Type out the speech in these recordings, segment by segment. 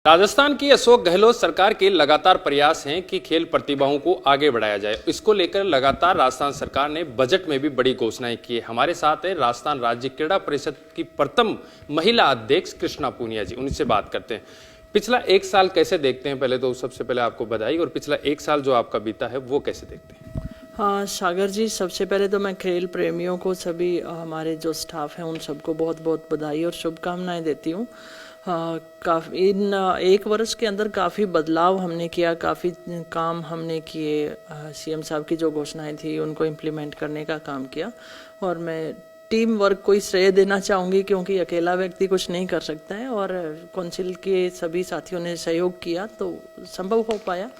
राजस्थान की अशोक गहलोत सरकार के लगातार प्रयास हैं कि खेल प्रतिभाओं को आगे बढ़ाया जाए। इसको लेकर लगातार राजस्थान सरकार ने बजट में भी बड़ी घोषणाएं की है। हमारे साथ है राजस्थान राज्य क्रीड़ा परिषद की प्रथम महिला अध्यक्ष कृष्णा पूनिया जी, उनसे बात करते हैं। पिछला एक साल कैसे देखते हैं? पहले तो सबसे पहले आपको बधाई, और पिछला एक साल जो आपका बीता है वो कैसे देखते हैं? हाँ सागर जी, सबसे पहले तो मैं खेल प्रेमियों को, सभी हमारे जो स्टाफ हैं उन सबको बहुत बहुत बधाई और शुभकामनाएं देती हूँ। काफ़ी इन एक वर्ष के अंदर काफ़ी बदलाव हमने किया, काफ़ी काम हमने किए। सीएम साहब की जो घोषणाएं थी उनको इम्प्लीमेंट करने का काम किया, और मैं टीम वर्क को ही श्रेय देना चाहूँगी, क्योंकि अकेला व्यक्ति कुछ नहीं कर सकता है, और काउंसिल के सभी साथियों ने सहयोग किया तो संभव हो पाया।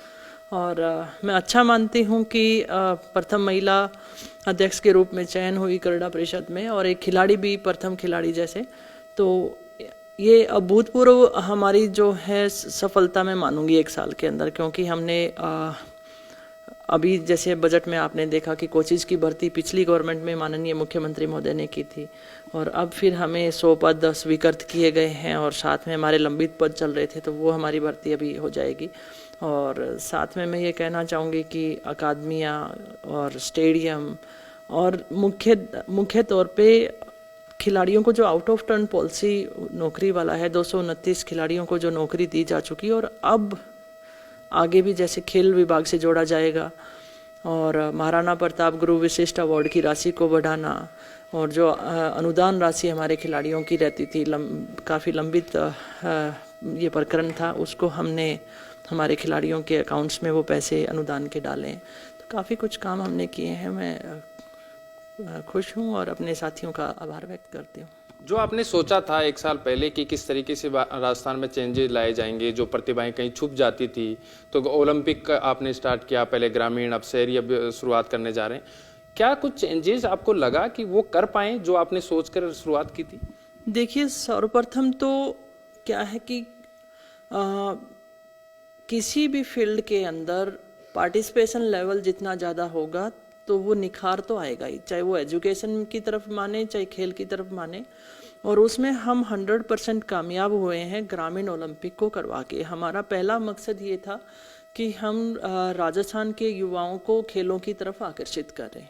और मैं अच्छा मानती हूँ कि प्रथम महिला अध्यक्ष के रूप में चयन हुई क्रीड़ा परिषद में, और एक खिलाड़ी भी प्रथम खिलाड़ी जैसे, तो ये अभूतपूर्व हमारी जो है सफलता मैं मानूंगी एक साल के अंदर। क्योंकि हमने अभी जैसे बजट में आपने देखा कि कोचिज की भर्ती पिछली गवर्नमेंट में माननीय मुख्यमंत्री महोदय ने की थी, और अब फिर हमें 100 पद स्वीकृत किए गए हैं, और साथ में हमारे लंबित पद चल रहे थे तो वो हमारी भर्ती अभी हो जाएगी। और साथ में मैं ये कहना चाहूँगी कि अकादमियाँ और स्टेडियम, और मुख्य तौर पे खिलाड़ियों को जो आउट ऑफ टर्न पॉलिसी नौकरी वाला है, 229 खिलाड़ियों को जो नौकरी दी जा चुकी है, और अब आगे भी जैसे खेल विभाग से जोड़ा जाएगा, और महाराणा प्रताप गुरु विशिष्ट अवार्ड की राशि को बढ़ाना, और जो अनुदान राशि हमारे खिलाड़ियों की रहती थी, काफ़ी लंबित ये प्रकरण था, उसको हमने हमारे खिलाड़ियों के अकाउंट्स में वो पैसे अनुदान के डाले। तो काफ़ी कुछ काम हमने किए हैं। मैं खुश हूँ और अपने साथियों का आभार व्यक्त करती हूँ। जो आपने सोचा था एक साल पहले कि किस तरीके से राजस्थान में चेंजेस लाए जाएंगे, जो प्रतिभाएं कहीं छुप जाती थी, तो ओलंपिक आपने स्टार्ट किया, पहले ग्रामीण, अब शहरी, अब शुरुआत करने जा रहे हैं। क्या कुछ चेंजेस आपको लगा कि वो कर पाए जो आपने सोचकर शुरुआत की थी? देखिए, सर्वप्रथम तो क्या है कि किसी भी फील्ड के अंदर पार्टिसिपेशन लेवल जितना ज़्यादा होगा तो वो निखार तो आएगा ही, चाहे वो एजुकेशन की तरफ माने चाहे खेल की तरफ माने। और उसमें हम 100% कामयाब हुए हैं ग्रामीण ओलंपिक को करवा के। हमारा पहला मकसद ये था कि हम राजस्थान के युवाओं को खेलों की तरफ आकर्षित करें,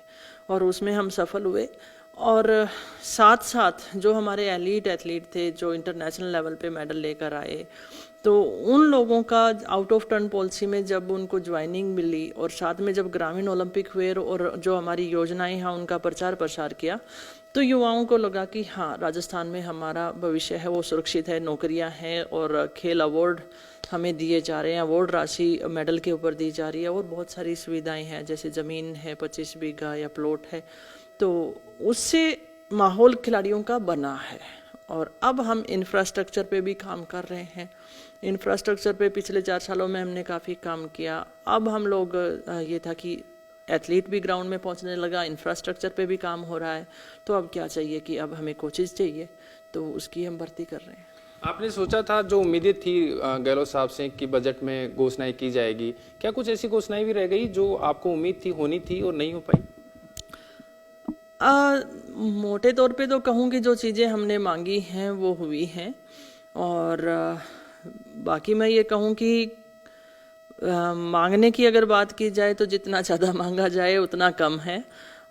और उसमें हम सफल हुए। और साथ साथ जो हमारे एलीट एथलीट थे जो इंटरनेशनल लेवल पे मेडल लेकर आए, तो उन लोगों का आउट ऑफ टर्न पॉलिसी में जब उनको ज्वाइनिंग मिली, और साथ में जब ग्रामीण ओलंपिक हुए और जो हमारी योजनाएं हैं उनका प्रचार प्रसार किया, तो युवाओं को लगा कि हाँ, राजस्थान में हमारा भविष्य है वो सुरक्षित है, नौकरियां हैं, और खेल अवार्ड हमें दिए जा रहे हैं, अवार्ड राशि मेडल के ऊपर दी जा रही है, और बहुत सारी सुविधाएं हैं, जैसे ज़मीन है 25 बीघा या प्लॉट है। तो उससे माहौल खिलाड़ियों का बना है। और अब हम इंफ्रास्ट्रक्चर पे भी काम कर रहे हैं। इंफ्रास्ट्रक्चर पे पिछले 4 सालों में हमने काफ़ी काम किया। अब हम लोग ये था कि एथलीट भी ग्राउंड में पहुंचने लगा, इंफ्रास्ट्रक्चर पे भी काम हो रहा है, तो अब क्या चाहिए कि अब हमें कोचेज चाहिए, तो उसकी हम भर्ती कर रहे हैं। आपने सोचा था, जो उम्मीदें थी गहलोत साहब से कि बजट में घोषणाएं की जाएगी, क्या कुछ ऐसी घोषणाएं भी रह गई जो आपको उम्मीद थी होनी थी और नहीं हो पाई? मोटे तौर पे तो कहूँ कि जो चीज़ें हमने मांगी हैं वो हुई हैं, और बाकी मैं ये कहूँ कि मांगने की अगर बात की जाए तो जितना ज़्यादा मांगा जाए उतना कम है,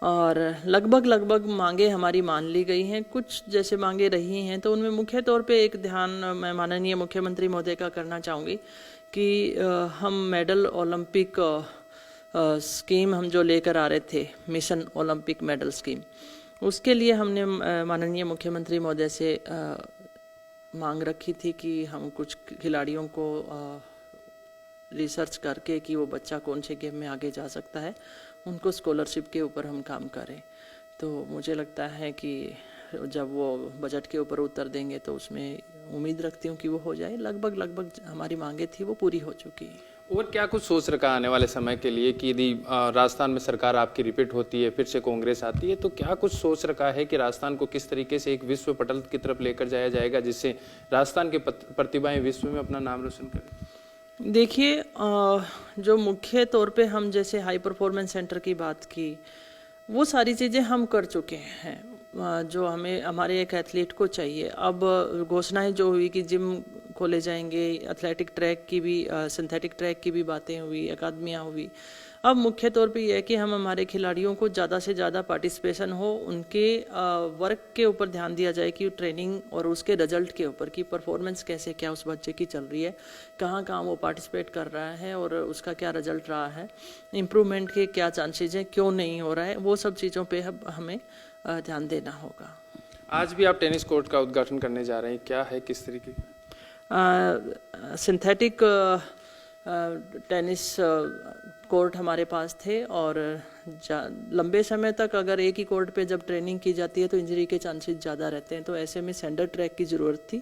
और लगभग मांगे हमारी मान ली गई हैं। कुछ जैसे मांगे रही हैं तो उनमें मुख्य तौर पे एक ध्यान मैं माननीय मुख्यमंत्री महोदय का करना चाहूँगी कि हम मेडल ओलंपिक स्कीम हम जो लेकर आ रहे थे, मिशन ओलंपिक मेडल स्कीम, उसके लिए हमने माननीय मुख्यमंत्री महोदय से मांग रखी थी कि हम कुछ खिलाड़ियों को रिसर्च करके कि वो बच्चा कौन से गेम में आगे जा सकता है, उनको स्कॉलरशिप के ऊपर हम काम करें। तो मुझे लगता है कि जब वो बजट के ऊपर उत्तर देंगे तो उसमें उम्मीद रखती हूँ कि वो हो जाए। लगभग हमारी मांगे थी वो पूरी हो चुकी है। और क्या कुछ सोच रखा आने वाले समय के लिए कि यदि राजस्थान में सरकार आपकी रिपीट होती है, फिर से कांग्रेस आती है, तो क्या कुछ सोच रखा है कि राजस्थान को किस तरीके से एक विश्व पटल की तरफ लेकर जाया जाएगा, जिससे राजस्थान के प्रतिभाएं विश्व में अपना नाम रोशन करें? देखिए, जो मुख्य तौर पे हम जैसे हाई परफॉर्मेंस सेंटर की बात की, वो सारी चीज़ें हम कर चुके हैं। जो हमें हमारे एक एथलीट को चाहिए। अब घोषणाएं जो हुई कि जिम खोले जाएंगे, एथलेटिक ट्रैक की भी, सिंथेटिक ट्रैक की भी बातें हुई, अकादमियाँ हुई। अब मुख्य तौर पे यह है कि हम हमारे खिलाड़ियों को ज़्यादा से ज़्यादा पार्टिसिपेशन हो, उनके वर्क के ऊपर ध्यान दिया जाए कि ट्रेनिंग और उसके रिजल्ट के ऊपर कि परफॉर्मेंस कैसे क्या उस बच्चे की चल रही है, कहाँ कहाँ वो पार्टिसिपेट कर रहा है और उसका क्या रिजल्ट रहा है, इम्प्रूवमेंट के क्या चांसेज हैं, क्यों नहीं हो रहा है, वो सब चीज़ों पे हमें ध्यान देना होगा। आज भी आप टेनिस कोर्ट का उद्घाटन करने जा रहे हैं, क्या है, किस तरीके सिंथेटिक टेनिस कोर्ट हमारे पास थे और लंबे समय तक अगर एक ही कोर्ट पे जब ट्रेनिंग की जाती है तो इंजरी के चांसेस ज़्यादा रहते हैं, तो ऐसे में सैंडर ट्रैक की ज़रूरत थी,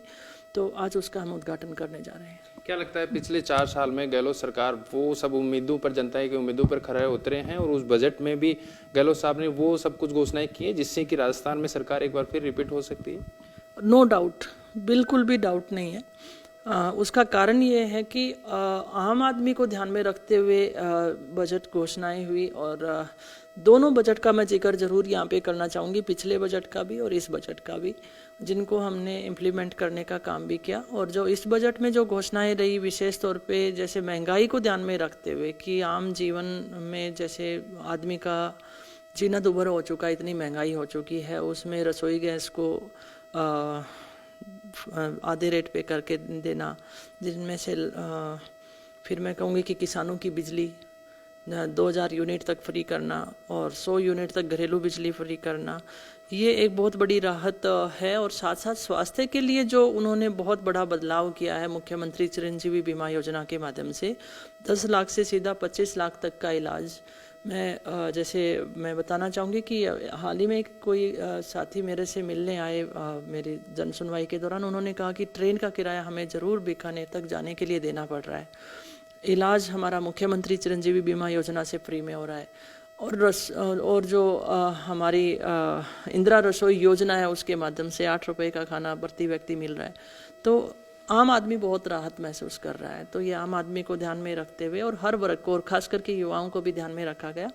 तो आज उसका हम उद्घाटन करने जा रहे हैं। क्या लगता है पिछले 4 साल में गहलोत सरकार वो सब उम्मीदों पर, जनता की उम्मीदों पर खरे उतरे हैं और उस बजट में भी गहलोत साहब ने वो सब कुछ घोषणाएं की है जिससे कि राजस्थान में सरकार एक बार फिर रिपीट हो सकती है? नो डाउट, बिल्कुल भी डाउट नहीं है। उसका कारण ये है कि आम आदमी को ध्यान में रखते हुए बजट घोषणाएं हुई और दोनों बजट का मैं जिक्र जरूर यहाँ पे करना चाहूँगी, पिछले बजट का भी और इस बजट का भी, जिनको हमने इम्प्लीमेंट करने का काम भी किया। और जो इस बजट में जो घोषणाएं रही विशेष तौर पे जैसे महंगाई को ध्यान में रखते हुए कि आम जीवन में जैसे आदमी का जीना दुभर हो चुका है, इतनी महंगाई हो चुकी है, उसमें रसोई गैस को आधे रेट पे करके देना, जिनमें से फिर मैं कहूँगी कि किसानों की बिजली 2000 यूनिट तक फ्री करना और 100 यूनिट तक घरेलू बिजली फ्री करना, ये एक बहुत बड़ी राहत है। और साथ साथ स्वास्थ्य के लिए जो उन्होंने बहुत बड़ा बदलाव किया है मुख्यमंत्री चिरंजीवी बीमा योजना के माध्यम से 10 लाख से सीधा 25 लाख तक का इलाज। मैं बताना चाहूँगी कि हाल ही में कोई साथी मेरे से मिलने आए मेरी जन सुनवाई के दौरान, उन्होंने कहा कि ट्रेन का किराया हमें ज़रूर बीकानेर तक जाने के लिए देना पड़ रहा है, इलाज हमारा मुख्यमंत्री चिरंजीवी बीमा योजना से फ्री में हो रहा है, और जो हमारी इंदिरा रसोई योजना है उसके माध्यम से 8 रुपये का खाना प्रति व्यक्ति मिल रहा है। तो आम आदमी बहुत राहत महसूस कर रहा है। तो ये आम आदमी को ध्यान में रखते हुए और हर वर्ग को और खास करके युवाओं को भी ध्यान में रखा गया,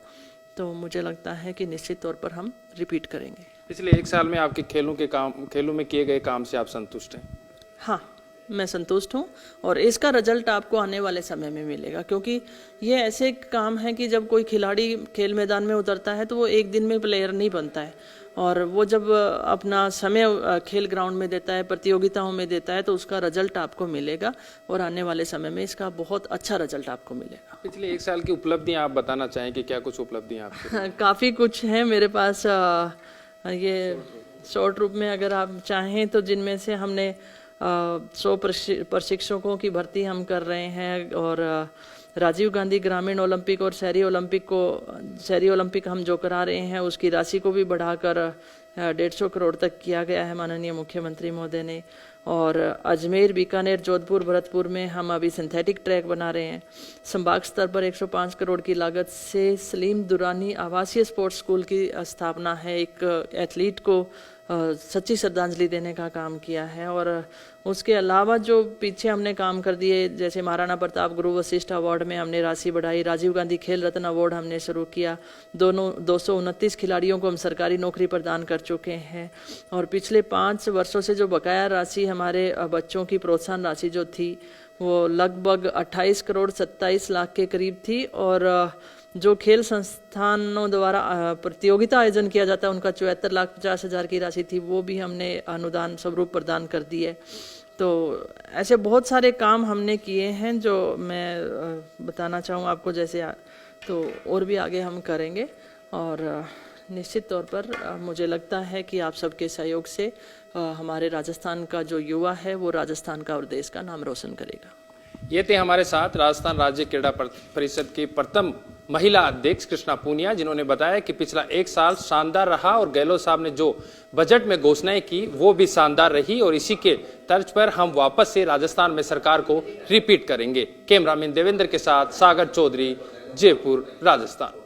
तो मुझे लगता है कि निश्चित तौर पर हम रिपीट करेंगे। पिछले 1 साल में आपके खेलों में किए गए काम से आप संतुष्ट हैं? हाँ, मैं संतुष्ट हूँ और इसका रिजल्ट आपको आने वाले समय में मिलेगा, क्योंकि ये ऐसे काम है कि जब कोई खिलाड़ी खेल मैदान में उतरता है तो वो एक दिन में प्लेयर नहीं बनता है, और वो जब अपना समय खेल ग्राउंड में देता है, प्रतियोगिताओं में देता है, तो उसका रिजल्ट आपको मिलेगा और आने वाले समय में इसका बहुत अच्छा रिजल्ट आपको मिलेगा। पिछले 1 साल की उपलब्धियां आप बताना चाहें कि क्या कुछ उपलब्धियां आपकी? काफ़ी कुछ है मेरे पास, ये शॉर्ट रूप में अगर आप चाहें तो, जिनमें से हमने 100 प्रशिक्षकों की भर्ती हम कर रहे हैं और राजीव गांधी ग्रामीण ओलंपिक और शहरी ओलंपिक हम जो करा रहे हैं उसकी राशि को भी बढ़ाकर 150 करोड़ तक किया गया है माननीय मुख्यमंत्री महोदय ने। और अजमेर, बीकानेर, जोधपुर, भरतपुर में हम अभी सिंथेटिक ट्रैक बना रहे हैं। संभाग स्तर पर 105 करोड़ की लागत से सलीम दुरानी आवासीय स्पोर्ट्स स्कूल की स्थापना है, एक एथलीट को सच्ची श्रद्धांजलि देने का काम किया है। और उसके अलावा जो पीछे हमने काम कर दिए, जैसे महाराणा प्रताप गुरु वशिष्ठ अवार्ड में हमने राशि बढ़ाई, राजीव गांधी खेल रत्न अवार्ड हमने शुरू किया, 229 खिलाड़ियों को हम सरकारी नौकरी प्रदान कर चुके हैं। और पिछले 5 वर्षों से जो बकाया राशि हमारे बच्चों की प्रोत्साहन राशि जो थी वो लगभग 28 करोड़ 27 लाख के करीब थी, और जो खेल संस्थानों द्वारा प्रतियोगिता आयोजन किया जाता है उनका 74,50,000 की राशि थी, वो भी हमने अनुदान स्वरूप प्रदान कर दी है। तो ऐसे बहुत सारे काम हमने किए हैं जो मैं बताना चाहूँ आपको, जैसे तो और भी आगे हम करेंगे। और निश्चित तौर पर मुझे लगता है कि आप सबके सहयोग से हमारे राजस्थान का जो युवा है वो राजस्थान का और देश का नाम रोशन करेगा। ये थे हमारे साथ राजस्थान राज्य क्रीड़ा परिषद की प्रथम महिला अध्यक्ष कृष्णा पूनिया, जिन्होंने बताया कि पिछला 1 साल शानदार रहा और गहलोत साहब ने जो बजट में घोषणाएं की वो भी शानदार रही, और इसी के तर्ज पर हम वापस से राजस्थान में सरकार को रिपीट करेंगे। कैमरामैन देवेंद्र के साथ सागर चौधरी, जयपुर, राजस्थान।